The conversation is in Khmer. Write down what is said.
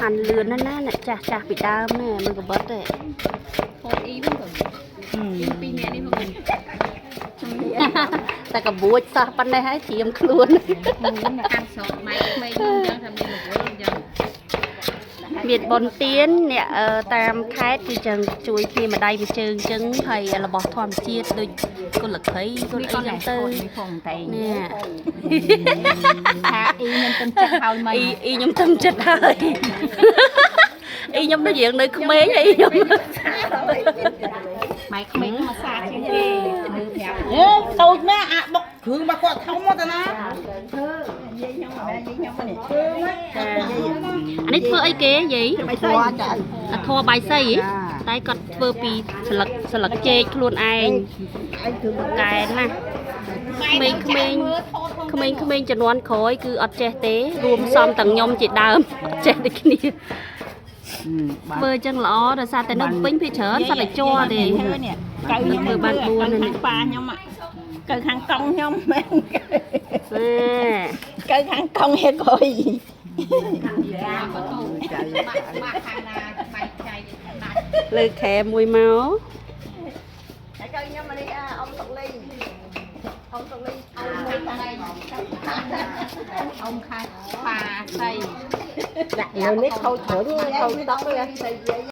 បានលឿនណាស់អ្នកចាស់ចាស់ពីដើមនេះមិនក៏បត់ទេហូតអ៊ីហ្នឹងក៏ពីរនាក់នេះផងតែកបួចសោះប៉ុណ្ណេះហើយត្រៀមខ្លួនអាំស្រោតម៉ៃក្មេងហ្នឹងចឹងថាមានរវល់ចឹងមានបនទៀនអ្នកតាមខេត្តគឺចឹងជួយគ្នាម្ដាយមួយជើងចឹងហើយរបស់ធម្មជាតិដូចគុលលក្ខីគុលអីចឹងទៅផងតែនេះថាអ៊ីខ្ញុំទំចិត្តហើយមកអ៊ីខ្ញុំទំចិត្តហើយអ៊ីខ្ញុំដូចយើងនៅក្មេងអ៊ីខ្ញុំម៉ែក្មេងមកសាជាងគេទៅប្រាប់តូចណាអាបុកគ្រឿងមកគាត់ធំមកតាណាធ្វើយាយខ្ញុំយាយខ្ញុំនេះធ្វើអានេះធ្វើអីគេយាយធွာចាធွာបាយសីតែគាត់ធ្វើពីស្លឹកចេកខ្លួនឯងកែណាក្មេងជំនាន់ក្រោយគឺអត់ចេះទេរួមសំទាំងខ្ញុំជាដើមអត់ចេះដូចគ្នាធ្វើចឹងល្អដោយសារតែនៅពេញភីច្រើនសត្វតែជ័រទេកៅធ្វើបាន4នេះប៉ាខ្ញុំកៅខាងកង់ខ្ញុំមែនកៅខាងកង់ហេកុយលើខែមួយមកហើយកៅខ្ញុំនេះអ៊ំតុកលីអ៊ំតុកលីអ៊ំខែប៉ាស្អីដាក់លើនេះខូចជ្រុញខូចតក់ទេ